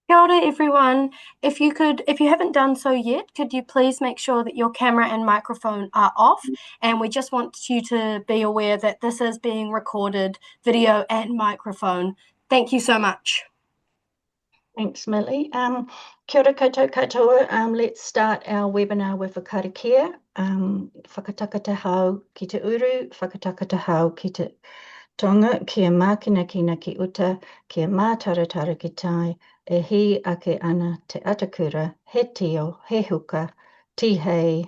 Kia ora, everyone. If you haven't done so yet, could you please make sure that your camera and microphone are off? And we just want you to be aware that this is being recorded, video and microphone. Thank you so much. Thanks, Millie. Kia ora koutou katoa. Let's start our webinar with a karakia. Whakatakata hau ki te uru, whakatakata hau ki te tonga, kia mākina kina ki uta, kia mātaratara ki tai, e hi ake ana te atakura, he tio, he huka, tihei,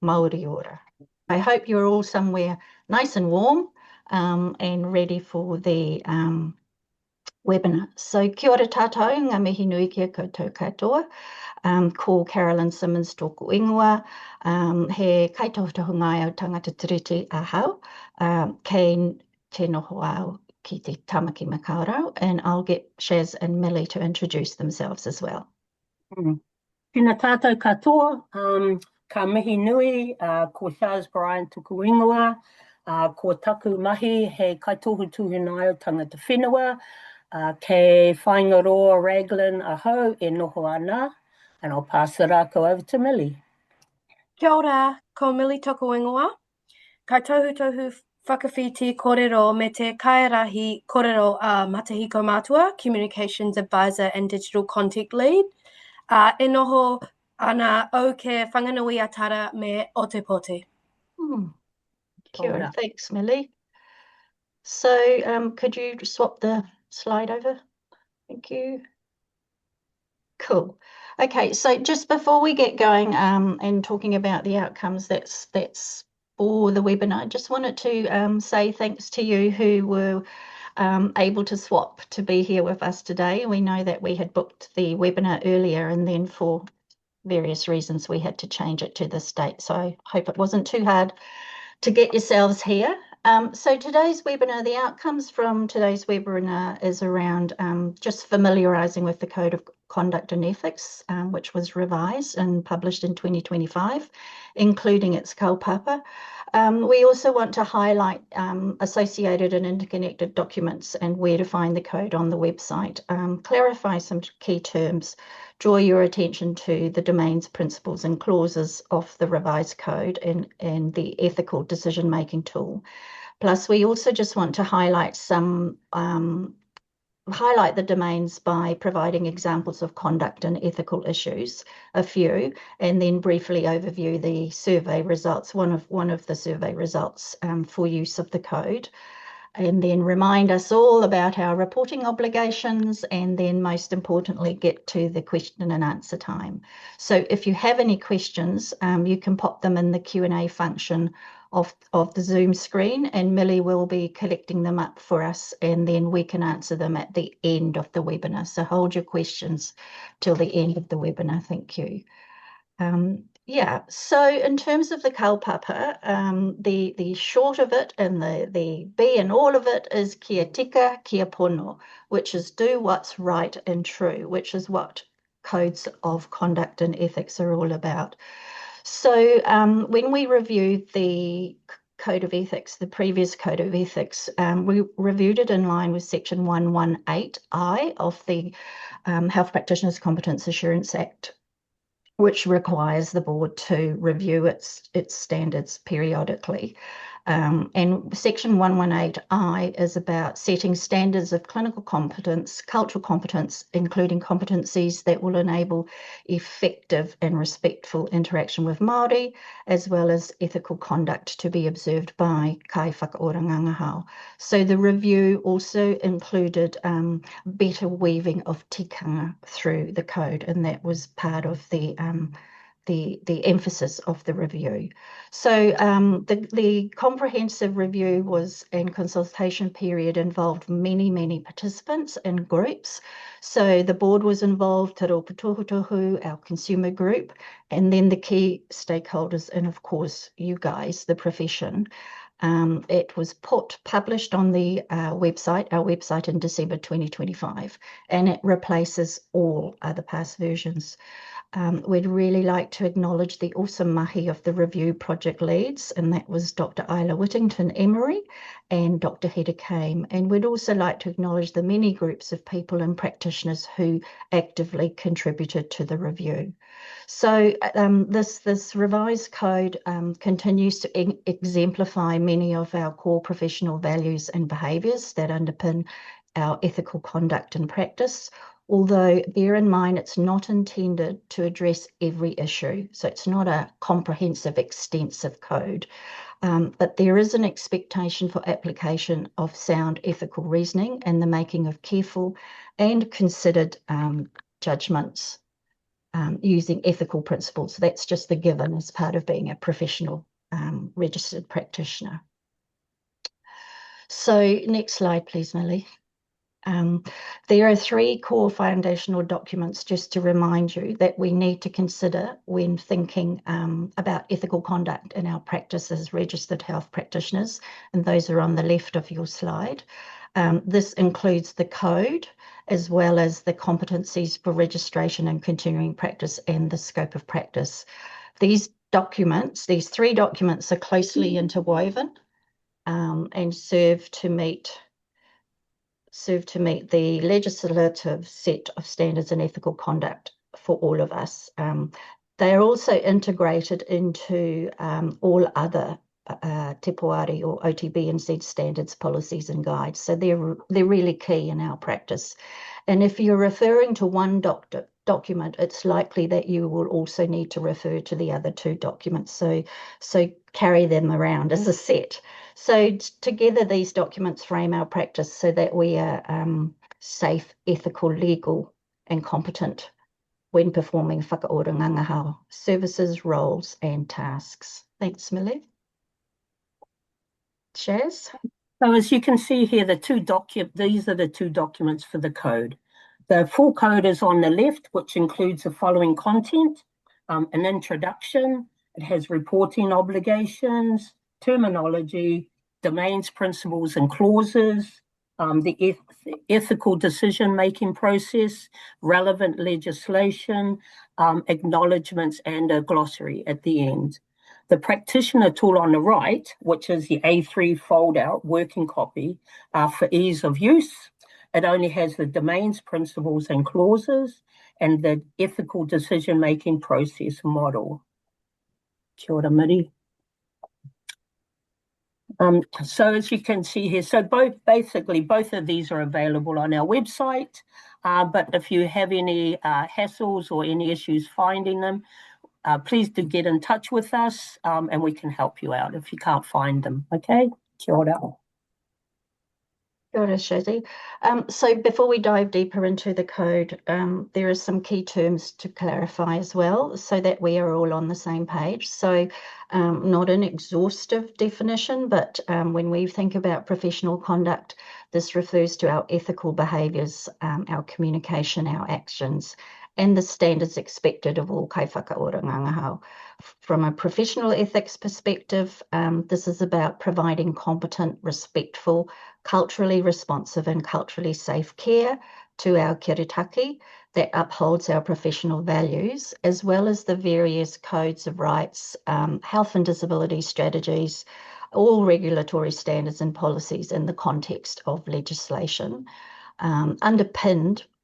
Māori ora. I hope you're all somewhere nice and warm and ready for the webinar. So kia ora tātou, ngā mihi nui kia koutou katoa. Ko Carolyn Simmons tōku ingoa, he Kaitohutohu Ngaio tangata tiriti ahau, kei te noho au ki te tamaki makaurau, and I'll get Shaz and Millie to introduce themselves as well. Tēnā tātou katoa, ka mihi nui, ko Shaz Bryant tōku ingoa, ko taku mahi he Kaitohutohu Ngaio tangata whenua, kei whaingaroa Raglan ahau e noho ana, and I'll pass the rākau over to Millie. Kia ora, ko Millie tōku ingoa. Kaitohutohu whakawhiti kōrero me te kairahi kōrero Matahiko Mātua, Communications Advisor and Digital Contact Lead. E noho ana au ke whanganui atara me Otepote. Kia ora, thanks Millie. So could you swap the slide over? Thank you. Cool. Okay, so just before we get going and talking about the outcomes that's for the webinar, I just wanted to say thanks to you who were able to swap to be here with us today. We know that we had booked the webinar earlier and then for various reasons we had to change it to this date. So I hope it wasn't too hard to get yourselves here. So today's webinar, the outcomes from today's webinar is around just familiarising with the Code of Conduct and Ethics, which was revised and published in 2025, including its kaupapa. We also want to highlight associated and interconnected documents and where to find the code on the website, clarify some key terms, draw your attention to the domains, principles and clauses of the revised code and the ethical decision-making tool. Plus, we also just want to highlight highlight the domains by providing examples of conduct and ethical issues, a few, and then briefly overview the survey results, one of the survey results for use of the code, and then remind us all about our reporting obligations, and then most importantly get to the question and answer time. So if you have any questions, you can pop them in the Q&A function of the Zoom screen, and Millie will be collecting them up for us, and then we can answer them at the end of the webinar. So hold your questions till the end of the webinar. Thank you. Yeah, so in terms of the kaupapa, the short of it and the B in all of it is kia tika, kia pono, which is do what's right and true, which is what codes of conduct and ethics are all about. So when we reviewed the Code of Ethics, the previous Code of Ethics, we reviewed it in line with Section 118I of the Health Practitioners Competence Assurance Act, which requires the board to review its standards periodically. And Section 118I is about setting standards of clinical competence, cultural competence, including competencies that will enable effective and respectful interaction with Māori, as well as ethical conduct to be observed by kai whakaora ngangahau. So the review also included better weaving of tikanga through the code, and that was part of the emphasis of the review. So the comprehensive review was and consultation period involved many participants and groups. So the board was involved, Te Kaitohutohu, our consumer group, and then the key stakeholders, and of course you guys, the profession. It was published on the our website in December 2025, and it replaces all other past versions. We'd really like to acknowledge the awesome mahi of the review project leads, and that was Dr. Isla Whittington-Emery and Dr. Hedda Kame. And we'd also like to acknowledge the many groups of people and practitioners who actively contributed to the review. So this revised code continues to exemplify many of our core professional values and behaviours that underpin our ethical conduct and practice, although bear in mind it's not intended to address every issue. So it's not a comprehensive, extensive code, but there is an expectation for application of sound ethical reasoning and the making of careful and considered judgments using ethical principles. That's just the given as part of being a professional registered practitioner. So next slide, please, Millie. There are 3 core foundational documents, just to remind you, that we need to consider when thinking about ethical conduct in our practice as registered health practitioners, and those are on the left of your slide. This includes the code, as well as the competencies for registration and continuing practice and the scope of practice. These documents, these 3 documents, are closely interwoven and serve to meet the legislative set of standards and ethical conduct for all of us. They are also integrated into all other Te Poari or OTBNZ standards, policies and guides. So they're really key in our practice. And if you're referring to one document, it's likely that you will also need to refer to the other 2 documents. So carry them around as a set. So together these documents frame our practice so that we are safe, ethical, legal and competent when performing whakaora ngangahau services, roles and tasks. Thanks, Millie. Shaz? So as you can see here, these are the 2 documents for the code. The full code is on the left, which includes the following content: an introduction. It has reporting obligations, terminology, domains, principles and clauses, the ethical decision-making process, relevant legislation, acknowledgements and a glossary at the end. The practitioner tool on the right, which is the A3 fold-out working copy for ease of use, it only has the domains, principles and clauses and the ethical decision-making process model. Kia ora, Miri. So as you can see here, so both of these are available on our website, but if you have any hassles or any issues finding them, please do get in touch with us and we can help you out if you can't find them, okay? Kia ora. Kia ora, Shazzy. So before we dive deeper into the code, there are some key terms to clarify as well so that we are all on the same page. So not an exhaustive definition, but when we think about professional conduct, this refers to our ethical behaviours, our communication, our actions, and the standards expected of all kaiwhakaora ngangahau. From a professional ethics perspective, this is about providing competent, respectful, culturally responsive and culturally safe care to our kiritaki that upholds our professional values, as well as the various codes of rights, health and disability strategies, all regulatory standards and policies in the context of legislation,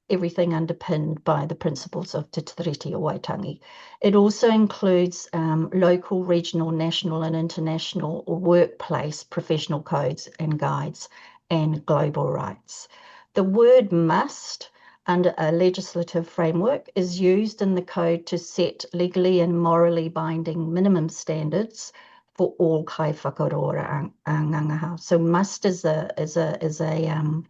everything underpinned by the principles of Te Tiriti o Waitangi. It also includes local, regional, national and international or workplace professional codes and guides and global rights. The word must under a legislative framework is used in the code to set legally and morally binding minimum standards for all kaiwhakaora ngangahau. So must is a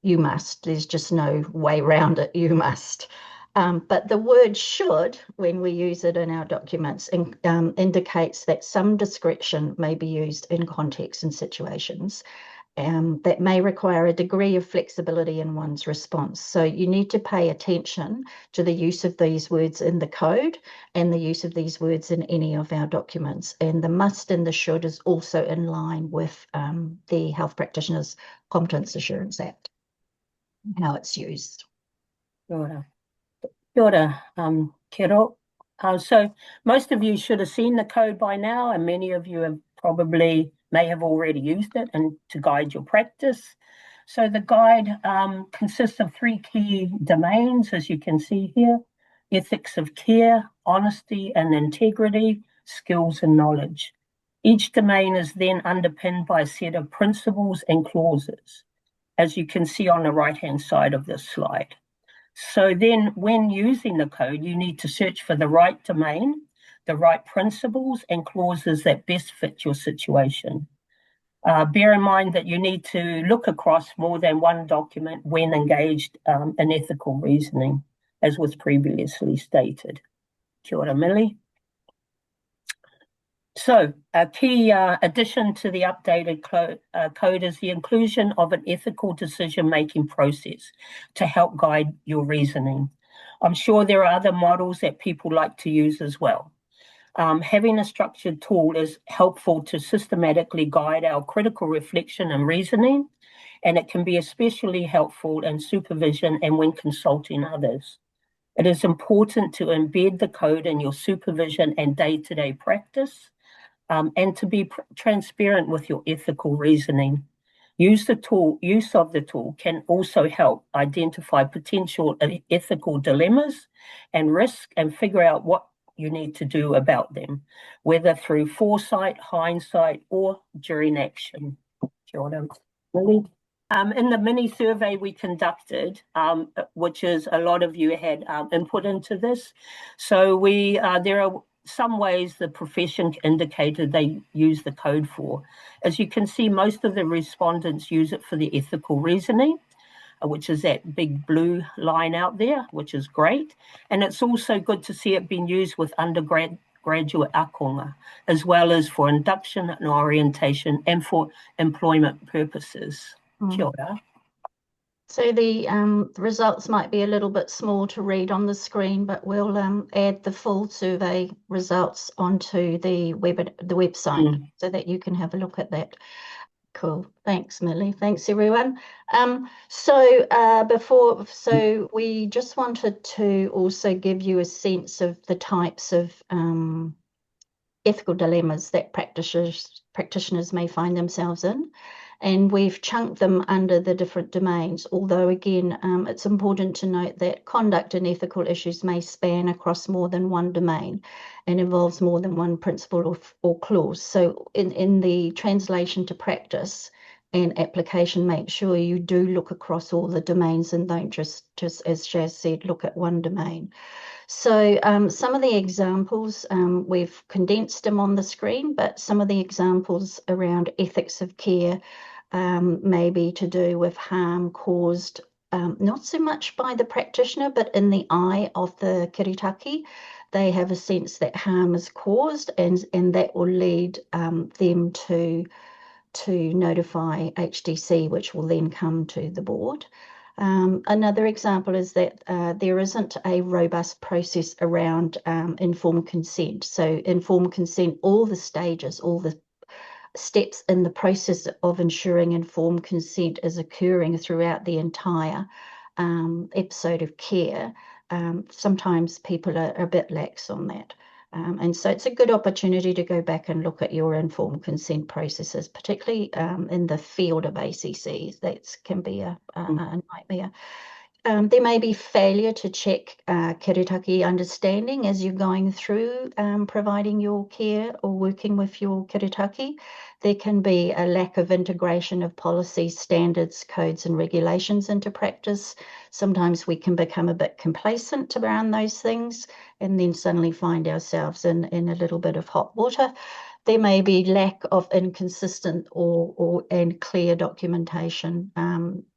you must. There's just no way around it. You must. But the word should, when we use it in our documents, indicates that some discretion may be used in contexts and situations that may require a degree of flexibility in one's response. So you need to pay attention to the use of these words in the code and the use of these words in any of our documents. And the must and the should is also in line with the Health Practitioners Competence Assurance Act. How it's used. Kia ora. Kia ora, Kia ora. So most of you should have seen the code by now, and many of you have probably may have already used it and to guide your practice. So the guide consists of 3 key domains, as you can see here: ethics of care, honesty and integrity, skills and knowledge. Each domain is then underpinned by a set of principles and clauses, as you can see on the right-hand side of this slide. So then when using the code, you need to search for the right domain, the right principles and clauses that best fit your situation. Bear in mind that you need to look across more than one document when engaged in ethical reasoning, as was previously stated. Kia ora, Millie. So a key addition to the updated code is the inclusion of an ethical decision-making process to help guide your reasoning. I'm sure there are other models that people like to use as well. Having a structured tool is helpful to systematically guide our critical reflection and reasoning, and it can be especially helpful in supervision and when consulting others. It is important to embed the code in your supervision and day-to-day practice, and to be transparent with your ethical reasoning. Use of the tool can also help identify potential ethical dilemmas and risks and figure out what you need to do about them, whether through foresight, hindsight, or during action. Kia ora, Millie. In the mini survey we conducted, which is a lot of you had input into this, so there are some ways the profession indicated they use the code for. As you can see, most of the respondents use it for the ethical reasoning, which is that big blue line out there, which is great. And it's also good to see it being used with undergraduate akonga, as well as for induction and orientation and for employment purposes. Kia ora. So the results might be a little bit small to read on the screen, but we'll add the full survey results onto the website so that you can have a look at that. Cool. Thanks, Millie. Thanks, everyone. So we just wanted to also give you a sense of the types of ethical dilemmas that practitioners may find themselves in. And we've chunked them under the different domains, although again, it's important to note that conduct and ethical issues may span across more than one domain and involves more than one principle or clause. So in the translation to practice and application, make sure you do look across all the domains and don't just as Shaz said, look at one domain. So some of the examples, we've condensed them on the screen, but some of the examples around ethics of care may be to do with harm caused not so much by the practitioner, but in the eye of the kiritaki. They have a sense that harm is caused, and that will lead them to notify HDC, which will then come to the board. Another example is that there isn't a robust process around informed consent. So informed consent, all the stages, all the steps in the process of ensuring informed consent is occurring throughout the entire episode of care. Sometimes people are a bit lax on that. And so it's a good opportunity to go back and look at your informed consent processes, particularly in the field of ACCs. That can be a nightmare. There may be failure to check kiritaki understanding as you're going through providing your care or working with your kiritaki. There can be a lack of integration of policies, standards, codes and regulations into practice. Sometimes we can become a bit complacent around those things and then suddenly find ourselves in a little bit of hot water. There may be lack of inconsistent and clear documentation,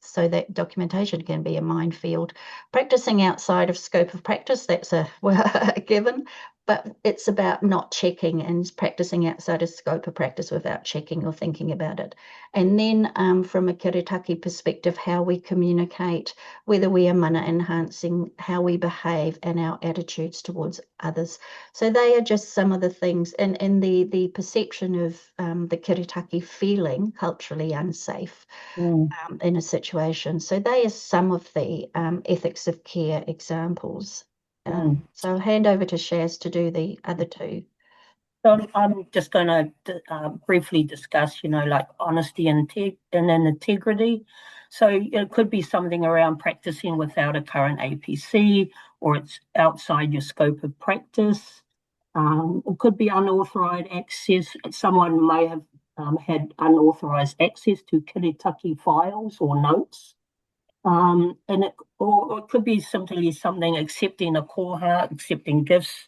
so that documentation can be a minefield. Practicing outside of scope of practice, that's a given, but it's about not checking and practicing outside of scope of practice without checking or thinking about it. And then from a kiritaki perspective, how we communicate, whether we are mana enhancing, how we behave and our attitudes towards others. So they are just some of the things, and the perception of the kiritaki feeling culturally unsafe in a situation. So they are some of the ethics of care examples. So I'll hand over to Shaz to do the other two. So I'm just going to briefly discuss, like honesty and integrity. So it could be something around practicing without a current APC, or it's outside your scope of practice. It could be unauthorized access. Someone may have had unauthorized access to Kiritaki files or notes. Or it could be simply something accepting a koha, accepting gifts,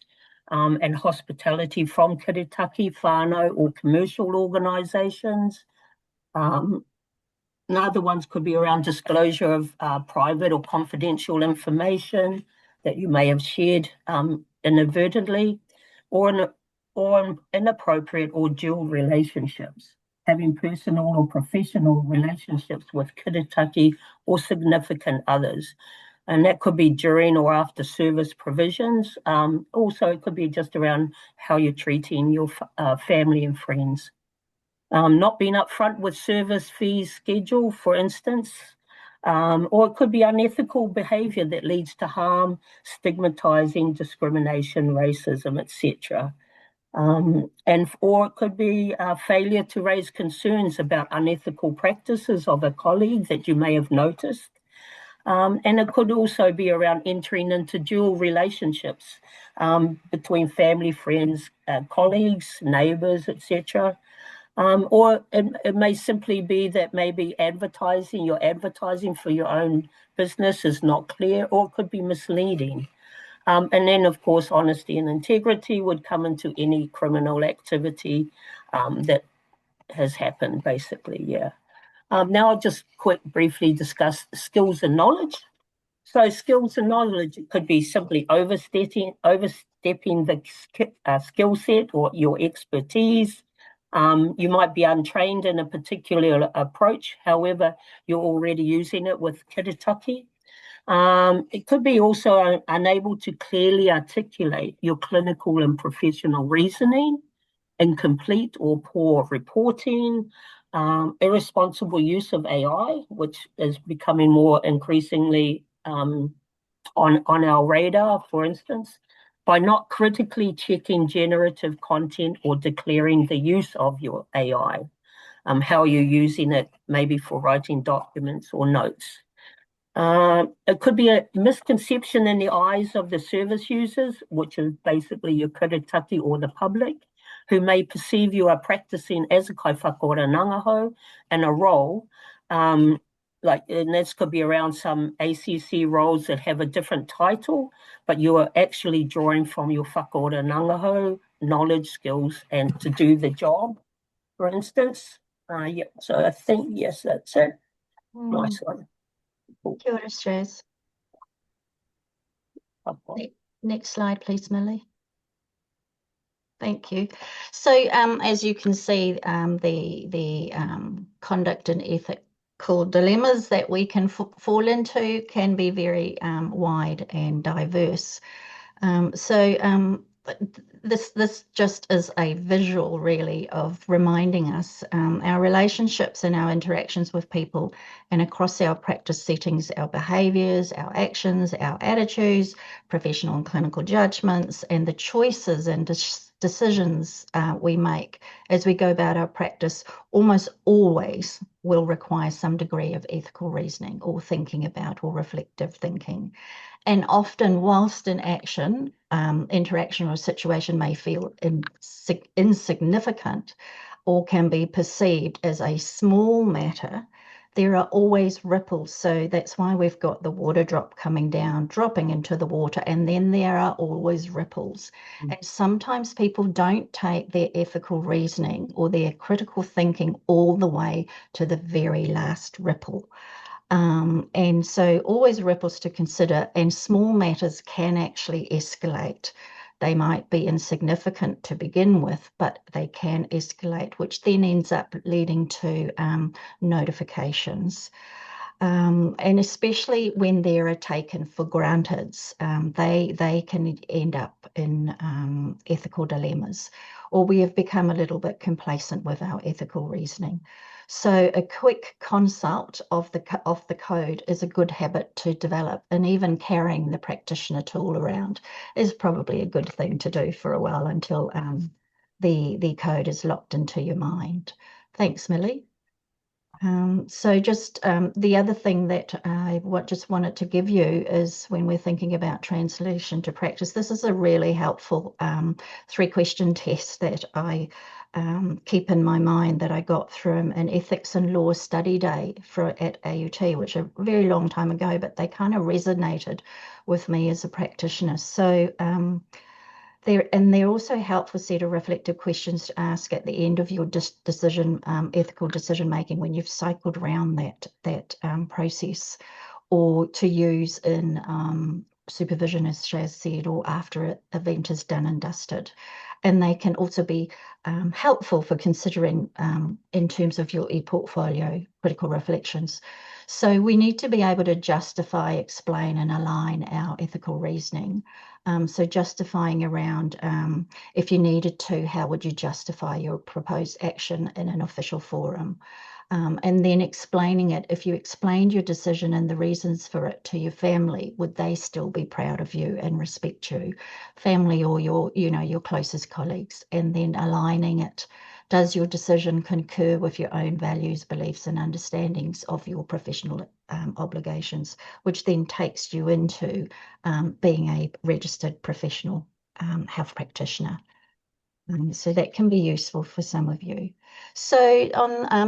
and hospitality from Kiritaki, whānau, or commercial organisations. And other ones could be around disclosure of private or confidential information that you may have shared inadvertently, or inappropriate or dual relationships, having personal or professional relationships with Kiritaki or significant others. And that could be during or after service provisions. Also, it could be just around how you're treating your family and friends. Not being upfront with service fees schedule, for instance, or it could be unethical behaviour that leads to harm, stigmatising, discrimination, racism, etc. Or it could be failure to raise concerns about unethical practices of a colleague that you may have noticed. And it could also be around entering into dual relationships between family, friends, colleagues, neighbours, etc. Or it may simply be that maybe your advertising for your own business is not clear, or it could be misleading. And then, of course, honesty and integrity would come into any criminal activity that has happened, basically, yeah. Now I'll just briefly discuss skills and knowledge. So skills and knowledge could be simply overstepping the skill set or your expertise. You might be untrained in a particular approach, however, you're already using it with Kiritaki. It could be also unable to clearly articulate your clinical and professional reasoning, incomplete or poor reporting, irresponsible use of AI, which is becoming more increasingly on our radar, for instance, by not critically checking generative content or declaring the use of your AI, how you're using it maybe for writing documents or notes. It could be a misconception in the eyes of the service users, which is basically your Kiritaki or the public, who may perceive you are practicing as a kaiwhakaora nangaho and a role, and this could be around some ACC roles that have a different title, but you are actually drawing from your whakaora nangaho knowledge, skills, and to do the job, for instance. So I think, yes, that's it. Nice one. Kia ora, Shaz. Next slide, please, Millie. Thank you. So as you can see, the conduct and ethical dilemmas that we can fall into can be very wide and diverse. This just is a visual, really, of reminding us our relationships and our interactions with people and across our practice settings, our behaviours, our actions, our attitudes, professional and clinical judgments, and the choices and decisions we make as we go about our practice almost always will require some degree of ethical reasoning or thinking about or reflective thinking. And often, whilst in action, interaction or situation may feel insignificant or can be perceived as a small matter, there are always ripples. So that's why we've got the water drop coming down, dropping into the water, and then there are always ripples. And sometimes people don't take their ethical reasoning or their critical thinking all the way to the very last ripple. And so always ripples to consider, and small matters can actually escalate. They might be insignificant to begin with, but they can escalate, which then ends up leading to notifications. And especially when they are taken for granted, they can end up in ethical dilemmas, or we have become a little bit complacent with our ethical reasoning. So a quick consult of the code is a good habit to develop, and even carrying the practitioner tool around is probably a good thing to do for a while until the code is locked into your mind. Thanks, Millie. So just the other thing that I just wanted to give you is when we're thinking about translation to practice, this is a really helpful 3-question test that I keep in my mind that I got from an ethics and law study day at AUT, which a very long time ago, but they kind of resonated with me as a practitioner. So they're also helpful set of reflective questions to ask at the end of your ethical decision making when you've cycled around that process, or to use in supervision, as Shaz said, or after an event is done and dusted. And they can also be helpful for considering in terms of your e-portfolio critical reflections. So we need to be able to justify, explain, and align our ethical reasoning. So justifying around, if you needed to, how would you justify your proposed action in an official forum? And then explaining it. If you explained your decision and the reasons for it to your family, would they still be proud of you and respect you? Family or your closest colleagues, and then aligning it. Does your decision concur with your own values, beliefs, and understandings of your professional obligations, which then takes you into being a registered professional health practitioner. So that can be useful for some of you. So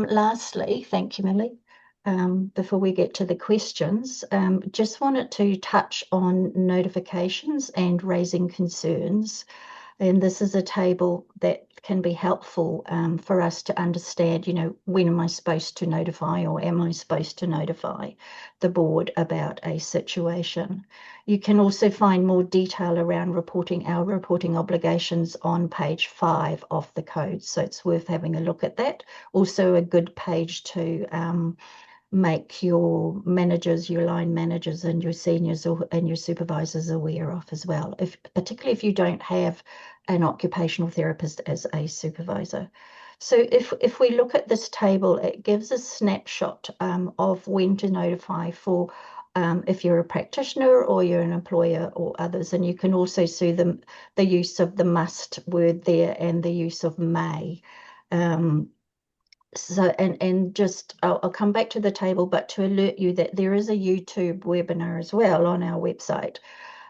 lastly, thank you, Millie. Before we get to the questions, just wanted to touch on notifications and raising concerns. And this is a table that can be helpful for us to understand, when am I supposed to notify, or am I supposed to notify the board about a situation? You can also find more detail around our reporting obligations on page 5 of the code. So it's worth having a look at that. Also a good page to make your managers, your line managers, and your seniors and your supervisors aware of as well, particularly if you don't have an occupational therapist as a supervisor. So if we look at this table, it gives a snapshot of when to notify for if you're a practitioner or you're an employer or others. And you can also see the use of the must word there and the use of may. So, and just, I'll come back to the table, but to alert you that there is a YouTube webinar as well on our website,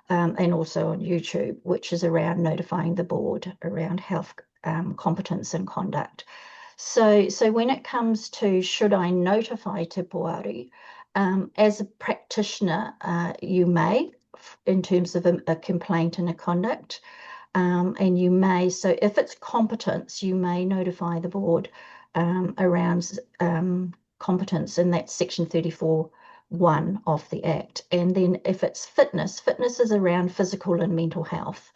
and also on YouTube, which is around notifying the board around health competence and conduct. So when it comes to should I notify Te Puari, as a practitioner, you may, in terms of a complaint and a conduct, and you may, so if it's competence, you may notify the board around competence, and that's section 34(1) of the Act. And then if it's fitness is around physical and mental health,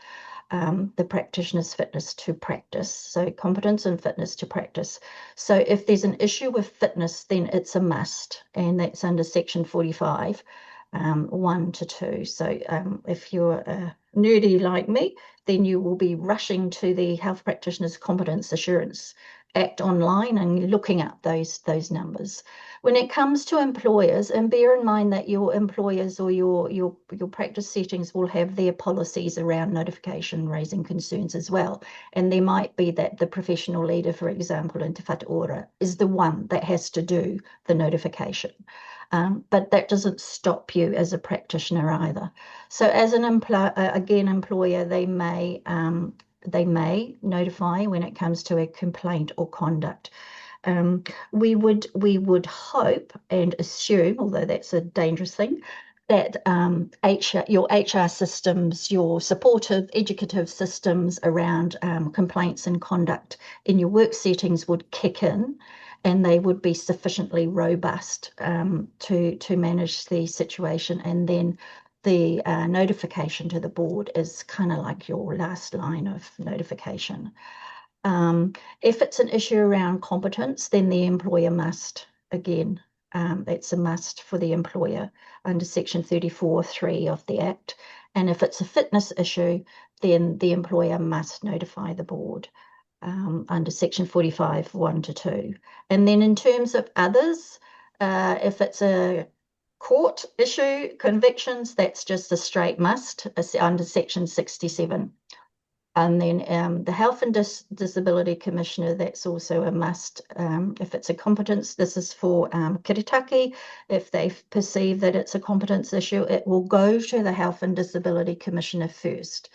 the practitioner's fitness to practice. So competence and fitness to practice. So if there's an issue with fitness, then it's a must, and that's under section 45, 1 to 2. So if you're a nerdy like me, then you will be rushing to the Health Practitioners Competence Assurance Act online and looking up those numbers. When it comes to employers, and bear in mind that your employers or your practice settings will have their policies around notification, raising concerns as well. And there might be that the professional leader, for example, in Te Whatu Ora, is the one that has to do the notification. But that doesn't stop you as a practitioner either. So as an employer, they may notify when it comes to a complaint or conduct. We would hope and assume, although that's a dangerous thing, that your HR systems, your supportive, educative systems around complaints and conduct in your work settings would kick in, and they would be sufficiently robust to manage the situation. And then the notification to the board is kind of like your last line of notification. If it's an issue around competence, then the employer must, again, It's a must for the employer under section 34(3) of the Act. And if it's a fitness issue, then the employer must notify the board under section 45(1) to 2. And then in terms of others, if it's a court issue, convictions, that's just a straight must under section 67. And then the Health and Disability Commissioner, that's also a must. If it's a competence, this is for kiritaki. If they perceive that it's a competence issue, it will go to the Health and Disability Commissioner first.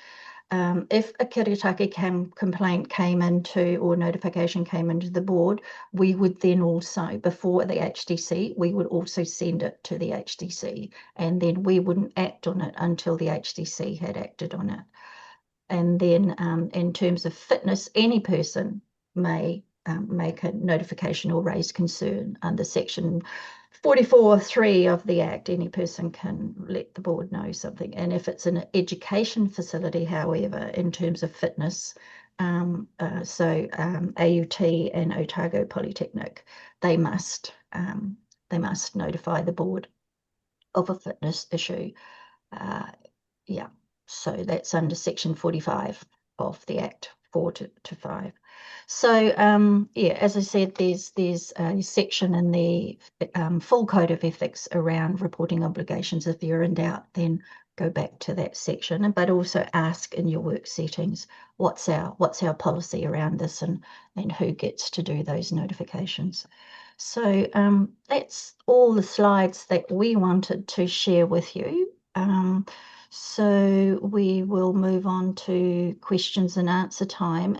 If a kiritaki complaint came into, or notification came into the board, we would then also, before the HDC, we would also send it to the HDC, and then we wouldn't act on it until the HDC had acted on it. And then in terms of fitness, any person may make a notification or raise concern under section 44(3) of the Act. Any person can let the board know something. And if it's an education facility, however, in terms of fitness, so AUT and Otago Polytechnic, they must notify the board of a fitness issue. Yeah. So that's under section 45 of the Act, 4 to 5. So yeah, as I said, there's a section in the full code of ethics around reporting obligations. If you're in doubt, then go back to that section, but also ask in your work settings, what's our policy around this, and who gets to do those notifications. So that's all the slides that we wanted to share with you. So we will move on to questions and answer time.